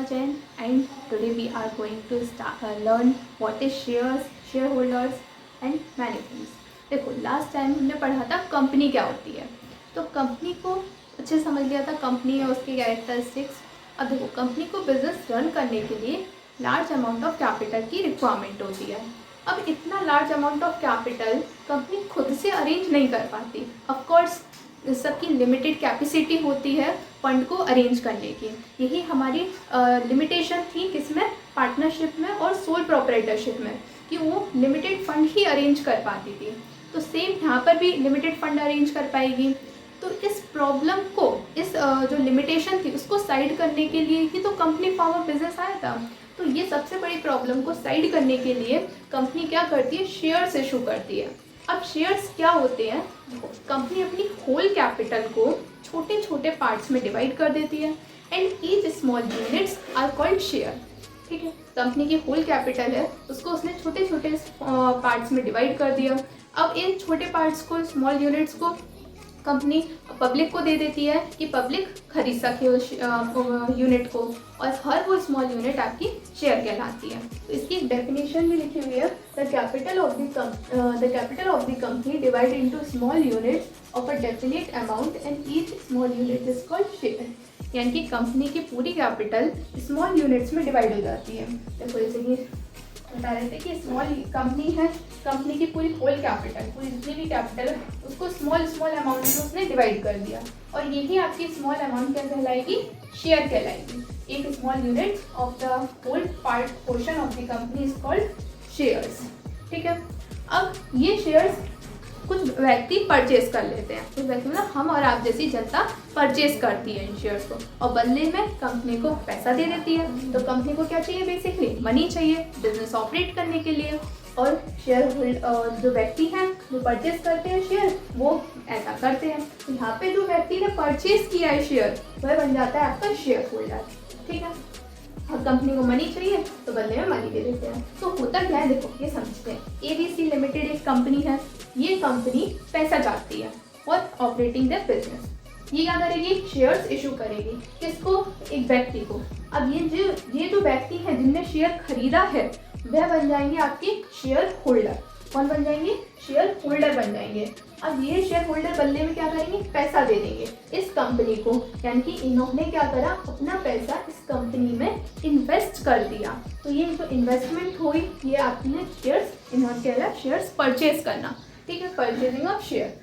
Jain, and today we are going to learn what is shares, shareholders and many things. देखो last time हमने पढ़ा था company क्या होती है, तो कंपनी को अच्छे समझ लिया था, कंपनी है उसके कैरेक्टरिस्टिक्स। अब देखो कंपनी को बिजनेस रन करने के लिए लार्ज अमाउंट ऑफ कैपिटल की रिक्वायरमेंट होती है। अब इतना large amount of capital company खुद से अरेंज नहीं कर पाती। ऑफ कोर्स सबकी लिमिटेड कैपेसिटी होती है फंड को अरेंज करने की। यही हमारी लिमिटेशन थी किसमें, पार्टनरशिप में और सोल प्रोप्राइटरशिप में, कि वो लिमिटेड फंड ही अरेंज कर पाती थी। तो सेम यहाँ पर भी लिमिटेड फंड अरेंज कर पाएगी। तो इस प्रॉब्लम को, इस जो लिमिटेशन थी उसको साइड करने के लिए ही तो कंपनी फॉर्म ऑफ बिजनेस आया था। तो ये सबसे बड़ी प्रॉब्लम को साइड करने के लिए कंपनी क्या करती है, शेयर्स इशू करती है। अब शेयर्स क्या होते हैं, कंपनी अपनी होल कैपिटल को छोटे छोटे पार्ट्स में डिवाइड कर देती है and each small units are called share. ठीक है, कंपनी की होल कैपिटल है उसको उसने छोटे छोटे पार्ट्स में डिवाइड कर दिया। अब इन छोटे पार्ट्स को, स्मॉल यूनिट्स को कंपनी पब्लिक को दे देती है कि पब्लिक खरीद सके उस यूनिट को, और हर वो स्मॉल यूनिट आपकी शेयर कहलाती है। तो इसकी एक डेफिनेशन भी लिखी हुई है, the capital of the company divide into small units of a definite amount and each small unit is called share. यानी कि कंपनी की पूरी कैपिटल स्मॉल यूनिट्स में डिवाइड हो जाती है। देखो जैसे कि बता रहे थे कि स्मॉल कंपनी है, कंपनी की पूरी होल कैपिटल, पूरी जितनी भी कैपिटल है उसको स्मॉल स्मॉल अमाउंट में उसने डिवाइड कर दिया, और यही आपकी स्मॉल अमाउंट क्या कहलाएगी, शेयर कहलाएगी। एक small unit of the whole part portion of the company is called shares. ठीक है, अब ये शेयर्स कुछ व्यक्ति परचेज कर लेते हैं, कुछ व्यक्ति मतलब हम और आप जैसी जनता परचेज करती है इन शेयर्स को, और बदले में कंपनी को पैसा दे देती है। तो कंपनी को क्या चाहिए, बेसिकली मनी चाहिए बिजनेस ऑपरेट करने के लिए, और शेयर जो व्यक्ति हैं जो परचेज करते हैं शेयर वो ऐसा करते हैं। तो यहाँ पे जो व्यक्ति ने परचेज किया है शेयर वह बन जाता है आपका शेयर होल्डर। ठीक है, और कंपनी को मनी चाहिए तो बदले में मनी दे देते हैं। तो होता क्या है, देखो ये समझते हैं, ABC लिमिटेड एक कंपनी है, ये कंपनी पैसा चाहती है और ऑपरेटिंग द बिजनेस। ये क्या करेगी, शेयर्स इशू करेगी, किसको, एक व्यक्ति को। अब ये जो व्यक्ति हैं जिनने शेयर खरीदा है वह बन जाएंगे आपके शेयर होल्डर। कौन बन जाएंगे, शेयर होल्डर बन जाएंगे। अब ये शेयर होल्डर बदले में क्या करेंगे, पैसा दे देंगे इस कंपनी को। यानी कि इन्होंने क्या करा, अपना पैसा इस कंपनी में इन्वेस्ट कर दिया। तो ये जो इन्वेस्टमेंट हुई ये आपने शेयर्स, इन्होंने क्या है, शेयर्स परचेज करना। ठीक है, परचेजिंग ऑफ शेयर।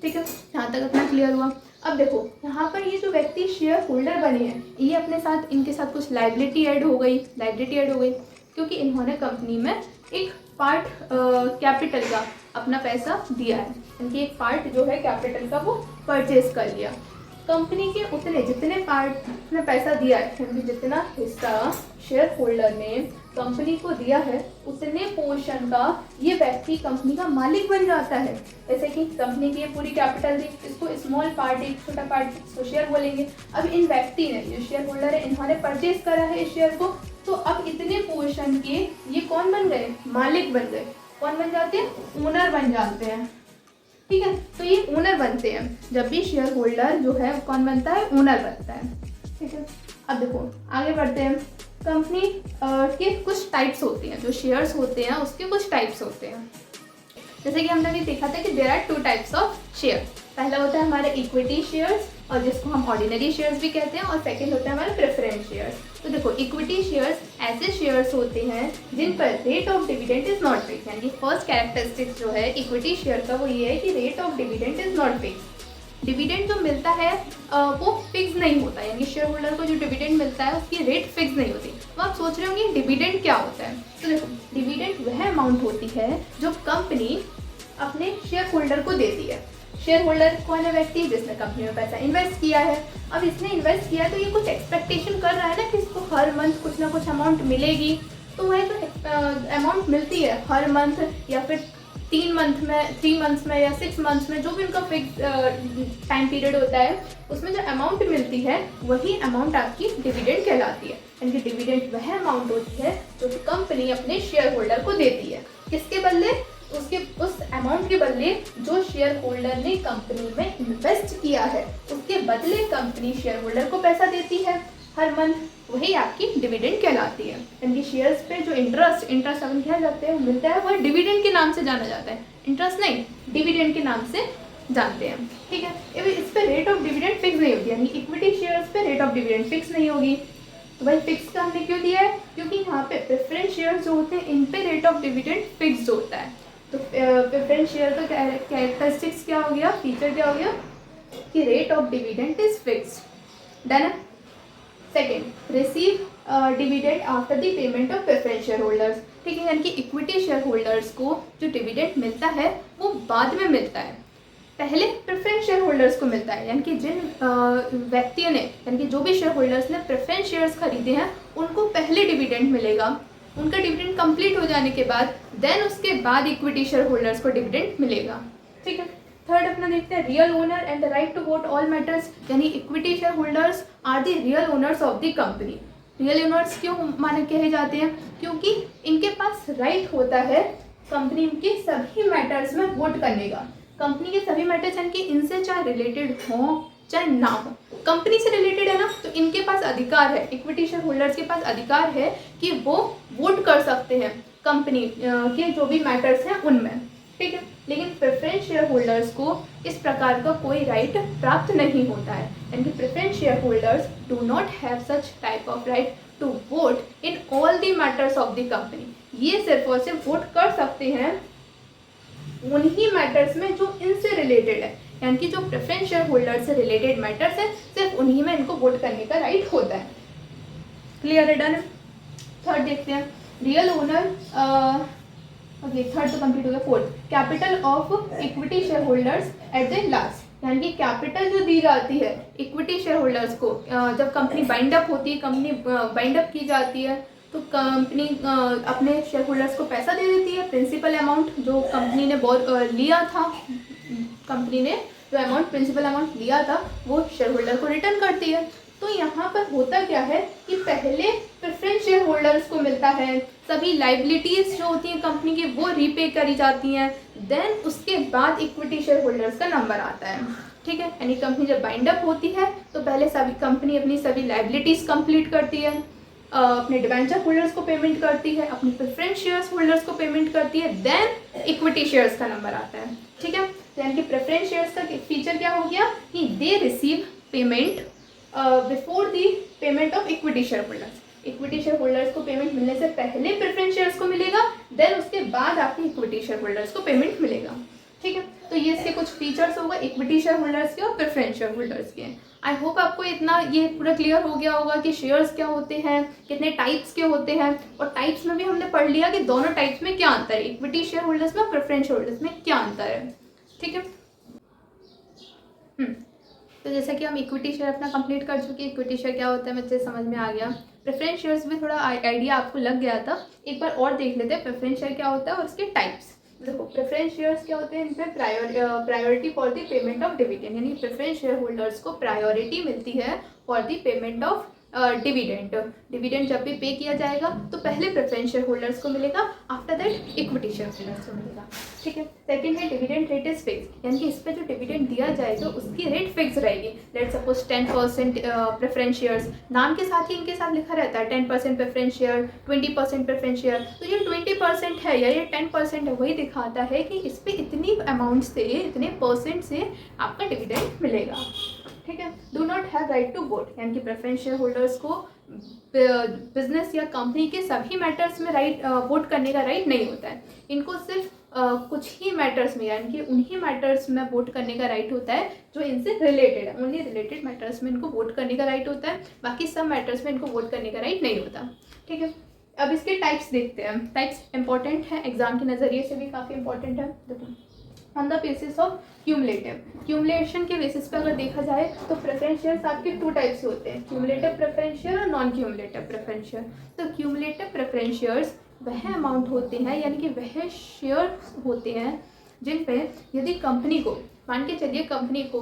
ठीक है, यहाँ तक अपना क्लियर हुआ। अब देखो यहाँ पर ये जो व्यक्ति शेयर होल्डर बने हैं, ये अपने साथ, इनके साथ कुछ लायबिलिटी ऐड हो गई, क्योंकि इन्होंने कंपनी में एक पार्ट कैपिटल का अपना पैसा दिया है, इनकी एक पार्ट जो है कैपिटल का वो परचेज कर लिया। कंपनी के उतने जितने पार्ट में पैसा दिया है, यानी जितना हिस्सा शेयर होल्डर ने कंपनी को दिया है उतने पोर्शन का ये व्यक्ति कंपनी का मालिक बन जाता है। जैसे कि कंपनी की ये पूरी कैपिटल दी, इसको स्मॉल पार्ट, एक छोटा पार्ट इसको शेयर बोलेंगे। अब इन व्यक्ति ने, जो शेयर होल्डर है, इन्होंने परचेज करा है इस शेयर को, तो अब इतने पोर्शन के ये कौन बन गए, मालिक बन गए। कौन बन जाते हैं, ओनर बन जाते हैं। ठीक है, तो ये ओनर बनते हैं। जब भी शेयर होल्डर जो है कौन बनता है, ओनर बनता है। ठीक है, अब देखो आगे बढ़ते हैं। कंपनी के कुछ टाइप्स होती हैं, जो शेयर्स होते हैं उसके कुछ टाइप्स होते हैं। जैसे कि हमने अभी देखा था कि there are 2 types of share. पहला होता है हमारे इक्विटी शेयर्स, और जिसको हम ऑर्डिनरी शेयर्स भी कहते हैं, और सेकंड होता है हमारे प्रेफरेंस शेयर्स। तो देखो इक्विटी शेयर्स ऐसे शेयर्स होते हैं जिन पर rate of dividend is not fix. यानी कि फर्स्ट कैरेक्टरिस्टिक्स जो है इक्विटी शेयर का वो ये है कि rate of dividend is not fix. Dividend जो मिलता है वो फिक्स नहीं होता, यानी शेयर होल्डर को जो डिविडेंड मिलता है उसकी रेट फिक्स नहीं होती। तो आप सोच रहे होंगे डिविडेंड क्या होता है। तो देखो डिविडेंड वह अमाउंट होती है जो कंपनी अपने शेयर होल्डर को देती है। शेयर होल्डर कौन है, व्यक्ति जिसने कंपनी में पैसा इन्वेस्ट किया है। अब इसने इन्वेस्ट किया तो ये कुछ एक्सपेक्टेशन कर रहा है ना कि इसको हर मंथ कुछ ना कुछ अमाउंट मिलेगी। तो वह जो अमाउंट मिलती है हर मंथ, या फिर 3 मंथ्स में या 6 मंथ्स में, जो भी उनका फिक्स टाइम पीरियड होता है, उसमें जो अमाउंट मिलती है वही अमाउंट आपकी डिविडेंड कहलाती है। यानी कि डिविडेंड वह अमाउंट होती है जो कंपनी अपने शेयर होल्डर को देती है। किसके बदले, उस अमाउंट के बदले जो शेयर होल्डर ने कंपनी में इन्वेस्ट किया है उसके बदले कंपनी शेयर होल्डर को पैसा देती है। हर मंथ वही आपकी डिविडेंड कहलाती है। यानी शेयर्स पे जो इंटरेस्ट अपन क्या जाते हैं मिलता है, वह डिविडेंड के नाम से जाना जाता है, इंटरेस्ट नहीं, डिविडेंड के नाम से जानते हैं। ठीक है, इस पे रेट ऑफ डिविडेंड फिक्स नहीं होती, यानी इक्विटी शेयर्स पे रेट ऑफ डिविडेंड फिक्स नहीं होगी। तो भाई फिक्स का हमने क्यों दिया है, क्योंकि यहाँ पे प्रेफरेंस शेयर्स जो होते हैं इन पे रेट ऑफ डिविडेंड फिक्स होता है। तो प्रेफरेंस शेयर का कैरेक्टरिस्टिक्स क्या हो गया, फीचर क्या हो गया कि rate of dividend is fixed. Done. Second, receive dividend after the payment of preference share holders. ठीक है, यानी कि इक्विटी शेयर होल्डर्स को जो डिविडेंड मिलता है वो बाद में मिलता है, पहले प्रेफरेंस शेयर होल्डर्स को मिलता है। यानी कि जिन व्यक्तियों ने, यानी कि जो भी शेयर होल्डर्स ने प्रेफरेंस शेयर्स खरीदे हैं उनको पहले डिविडेंड मिलेगा, उनका डिविडेंड कंप्लीट हो जाने के बाद देन उसके बाद इक्विटी शेयर होल्डर्स को डिविडेंड मिलेगा। ठीक है, थर्ड अपना देखते हैं real owner and the right to vote all matters. यानी equity share holders are the real owners of the company. Real owners क्यों माने कहे जाते हैं, क्योंकि इनके पास राइट होता है कंपनी के सभी मैटर्स में वोट करने का। कंपनी के सभी मैटर्स यानी कि इनसे चाहे रिलेटेड हो चाहे ना हो, कंपनी से रिलेटेड है ना, तो इनके पास अधिकार है, इक्विटी शेयर होल्डर्स के पास अधिकार है कि वो वोट कर सकते हैं कंपनी के जो भी मैटर्स हैं उनमें। ठीक है, लेकिन प्रेफरेंस शेयर होल्डर्स को इस प्रकार का कोई राइट प्राप्त नहीं होता है। यानी कि preference share holders do not have such type of right to vote in all the matters of the company. ये सिर्फ और सिर्फ वोट कर सकते हैं उन्हीं मैटर्स में जो इनसे रिलेटेड है, यानी कि जो प्रेफरेंस शेयर होल्डर से रिलेटेड मैटर्स है सिर्फ उन्हीं में इनको वोट करने का राइट होता है। क्लियर है, डन। थर्ड देखते हैं रियल ओनर, ओके थर्ड तो कंप्लीट हो गया। Fourth, capital of equity share holders at the last. यानी कि कैपिटल जो दी जाती है इक्विटी शेयर होल्डर्स को जब कंपनी बाइंड अप होती है, कंपनी बाइंड अप की जाती है तो कंपनी अपने शेयर होल्डर्स को पैसा दे देती है, प्रिंसिपल अमाउंट जो कंपनी ने लिया था, कंपनी ने जो अमाउंट प्रिंसिपल अमाउंट लिया था वो शेयर होल्डर को रिटर्न करती है। तो यहाँ पर होता क्या है कि पहले प्रेफरेंस शेयर होल्डर्स को मिलता है, सभी लाइबिलिटीज़ जो होती हैं कंपनी की वो रीपे करी जाती हैं, देन उसके बाद इक्विटी शेयर होल्डर्स का नंबर आता है। ठीक है, यानी कंपनी जब बाइंड अप होती है तो पहले सभी कंपनी अपनी सभी लाइबिलिटीज़ कंप्लीट करती है, अपने डिबेंचर होल्डर्स को पेमेंट करती है, अपनी प्रेफरेंस शेयर्स होल्डर्स को पेमेंट करती है, देन इक्विटी शेयर्स का नंबर आता है। ठीक है, यानी कि प्रेफरेंस शेयर्स का फीचर क्या हो गया कि they receive payment before the payment of equity share holders. Equity share holders को पेमेंट मिलने से पहले प्रेफरेंस शेयर्स को मिलेगा, देन उसके बाद आपके इक्विटी शेयर होल्डर्स को पेमेंट मिलेगा। ठीक है, तो ये इसके कुछ फीचर्स होगा इक्विटी शेयर होल्डर्स के और प्रेफरेंस शेयर होल्डर्स के। आई होप आपको इतना ये पूरा क्लियर हो गया होगा कि शेयर्स क्या होते हैं, कितने टाइप्स के होते हैं, और टाइप्स में भी हमने पढ़ लिया कि दोनों टाइप्स में क्या अंतर है, इक्विटी शेयर होल्डर्स में और प्रेफरेंस शेयर होल्डर्स में क्या अंतर है। ठीक है, तो जैसा कि हम इक्विटी शेयर अपना कंप्लीट कर चुके, इक्विटी शेयर क्या होता है मुझे समझ में आ गया। प्रेफरेंस शेयर्स भी थोड़ा आइडिया आपको लग गया था, एक बार और देख लेते हैं प्रेफरेंस शेयर क्या होता है और उसके टाइप्स। देखो प्रेफरेंस शेयर्स क्या होते हैं, इन पर priority for the payment of dividend, यानी प्रेफरेंस शेयर होल्डर्स को प्रायोरिटी मिलती है for the payment of dividend. Dividend जब भी पे किया जाएगा तो पहले प्रेफरेंस शेयर होल्डर्स को मिलेगा, after that equity share holders को मिलेगा। ठीक है, सेकंड है डिविडेंड रेट इज फिक्स, यानी कि इस पर जो डिविडेंड दिया जाएगा उसकी रेट फिक्स रहेगी। लेट सपोज 10% प्रेफरेंस शेयर्स, नाम के साथ ही इनके साथ लिखा रहता है 10% प्रेफरेंस शेयर, 20% प्रेफरेंस शेयर। तो ये 20% है या ये 10% है, वही दिखाता है कि इस पर इतनी अमाउंट से, इतने परसेंट से आपका डिविडेंड मिलेगा। ठीक है, do not have right to vote, यानी कि प्रेफरेंस शेयर होल्डर्स को बिजनेस या कंपनी के सभी मैटर्स में वोट करने का राइट नहीं होता है। इनको सिर्फ कुछ ही मैटर्स में, यानी कि उन्हीं मैटर्स में वोट करने का राइट होता है जो इनसे रिलेटेड है, ओनली रिलेटेड मैटर्स में इनको वोट करने का राइट होता है, बाकी सब मैटर्स में इनको वोट करने का राइट नहीं होता। ठीक है, अब इसके टाइप्स देखते हैं। टाइप्स इंपॉर्टेंट है, एग्जाम के नज़रिए से भी काफ़ी इंपॉर्टेंट है। देखो, on the basis of cumulative, cumulation के बेसिस पे अगर देखा जाए तो प्रेफरेंस शेयर्स आपके 2 टाइप्स से होते हैं, क्यूमुलेटिव प्रेफरेंस शेयर और नॉन क्यूमुलेटिव प्रेफरेंस शेयर। तो क्यूमुलेटिव प्रेफरेंस शेयर्स वह अमाउंट होते हैं, यानी कि वह शेयर होते हैं जिन पे यदि कंपनी को, मान के चलिए कंपनी को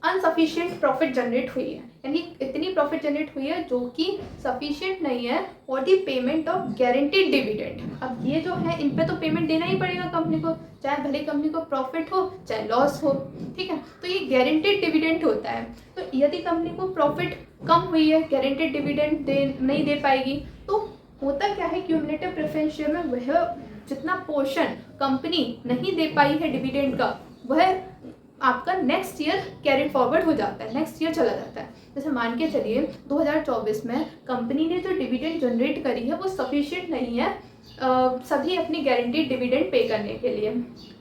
अनसफिशिएंट प्रॉफिट जनरेट हुई है, यानी इतनी प्रॉफिट जनरेट हुई है जो कि सफिशिएंट नहीं है for the payment of guaranteed dividend. अब ये जो है इन पे तो पेमेंट देना ही पड़ेगा कंपनी को, चाहे भले कंपनी को प्रॉफिट हो चाहे लॉस हो, ठीक है। तो ये गारंटीड डिविडेंड होता है। तो यदि कंपनी को प्रॉफिट कम हुई है, गारंटीड डिविडेंड नहीं दे पाएगी, तो होता क्या है क्यूमुलेटिव प्रेफरेंस शेयर में वह जितना पोर्शन कंपनी नहीं दे पाई है डिविडेंड का, वह आपका नेक्स्ट ईयर कैरी फॉरवर्ड हो जाता है, नेक्स्ट ईयर चला जाता है। जैसे मान के चलिए 2024 में कंपनी ने जो डिविडेंड जनरेट करी है वो सफिशिएंट नहीं है सभी अपनी गारंटीड डिविडेंड पे करने के लिए,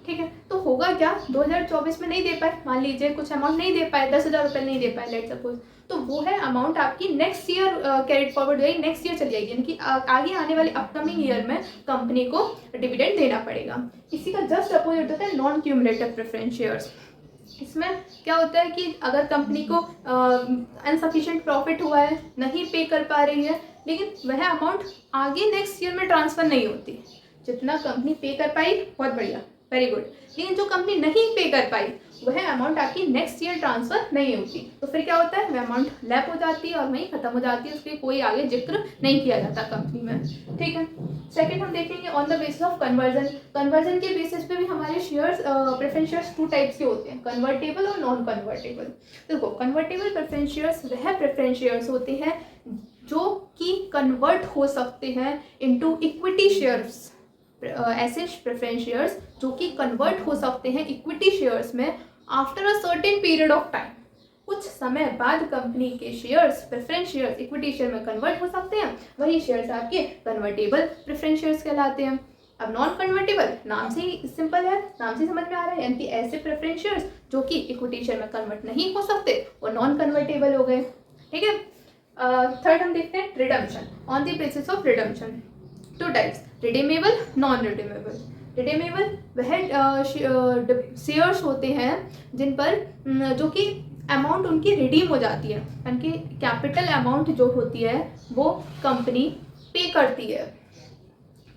ठीक है। तो होगा क्या, 2024 में नहीं दे पाए, मान लीजिए कुछ अमाउंट नहीं दे पाए, 10,000 रुपये नहीं दे पाए लेट सपोज, तो वो है अमाउंट आपकी नेक्स्ट ईयर कैरिड फॉरवर्ड हो जाएगी, नेक्स्ट ईयर चली जाएगी, यानी कि आगे आने वाले अपकमिंग ईयर में कंपनी को डिविडेंड देना पड़ेगा। इसी का जस्ट अपोजिट होता है नॉन क्यूमुलेटिव प्रेफरेंस शेयर्स। इसमें क्या होता है कि अगर कंपनी को अनसफिशिएंट प्रॉफिट हुआ है, नहीं पे कर पा रही है, लेकिन वह अमाउंट आगे नेक्स्ट ईयर में ट्रांसफ़र नहीं होती, जितना कंपनी पे कर पाई बहुत बढ़िया, वेरी गुड, लेकिन जो कंपनी नहीं पे कर पाई वह अमाउंट आपकी नेक्स्ट ईयर ट्रांसफ़र नहीं होती, तो फिर क्या होता है, वह अमाउंट लैप हो जाती है और वहीं ख़त्म हो जाती है, उसके कोई आगे जिक्र नहीं किया जाता कंपनी में, ठीक है। सेकंड हम देखेंगे on the basis of conversion. Conversion के बेसिस पे भी हमारे shares preference shares two types के होते हैं, कन्वर्टेबल और नॉन कन्वर्टेबल। देखो कन्वर्टेबल प्रेफरेंस शेयर्स वह प्रेफरेंस शेयर्स होते हैं जो कि कन्वर्ट हो सकते हैं इनटू इक्विटी शेयर्स, ऐसे प्रेफरेंस शेयर्स जो कि कन्वर्ट हो सकते हैं इक्विटी शेयर्स में after a certain period of time, कुछ समय बाद कंपनी के shares preference shares equity share में कन्वर्ट हो सकते हैं, वही शेयर्स आपके कन्वर्टेबल प्रेफरेंस शेयर्स कहलाते हैं। अब नॉन कन्वर्टेबल नाम से ही सिंपल है, नाम से समझ में आ रहा है, यानी कि ऐसे प्रेफरेंस शेयर्स जो कि इक्विटी शेयर में कन्वर्ट नहीं हो सकते वो नॉन कन्वर्टेबल हो गए, ठीक है। थर्ड हम देखते हैं redemption. On the basis of redemption two types, redeemable, non redeemable. Redeemable वह शेयर्स होते हैं जिन पर जो कि अमाउंट उनकी रिडीम हो जाती है, यानी कि कैपिटल अमाउंट जो होती है वो कंपनी पे करती है।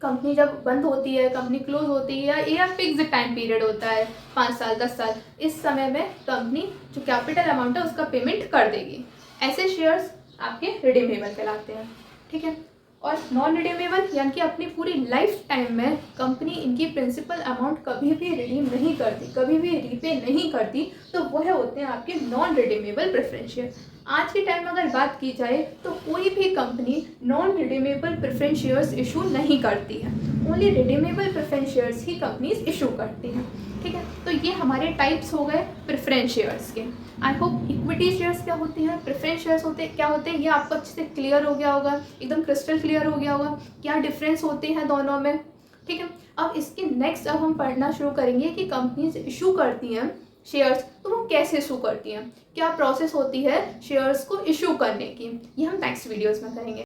कंपनी जब बंद होती है, कंपनी क्लोज होती है, या फिक्स टाइम पीरियड होता है 5 साल 10 साल, इस समय में कंपनी जो कैपिटल अमाउंट है उसका पेमेंट कर देगी, ऐसे शेयर्स आपके रिडीमेबल कहलाते हैं, ठीक है। और नॉन रिडीमेबल यानी कि अपनी पूरी लाइफ टाइम में कंपनी इनकी प्रिंसिपल अमाउंट कभी भी रिडीम नहीं करती, कभी भी रीपे नहीं करती, तो वह होते हैं आपके नॉन रिडीमेबल प्रेफरेंस शेयर। आज के टाइम में अगर बात की जाए तो कोई भी company non redeemable preference shares issue नहीं करती है, ओनली रिडीमेबल प्रेफरेंस शेयर्स ही कंपनीज इशू करती हैं, ठीक है। तो ये हमारे टाइप्स हो गए प्रेफरेंस शेयर्स के। आई होप इक्विटी शेयर्स क्या होती हैं, प्रेफरेंस शेयर्स होते क्या होते हैं, ये आपको अच्छे से क्लियर हो गया होगा, एकदम क्रिस्टल क्लियर हो गया होगा क्या डिफरेंस होते हैं दोनों में, ठीक है। अब इसके नेक्स्ट अब हम पढ़ना शुरू करेंगे कि कंपनीज इशू करती हैं शेयर्स, तो वो कैसे इशू करती हैं, क्या प्रोसेस होती है शेयर्स को इशू करने की, ये हम नेक्स्ट वीडियोज़ में करेंगे।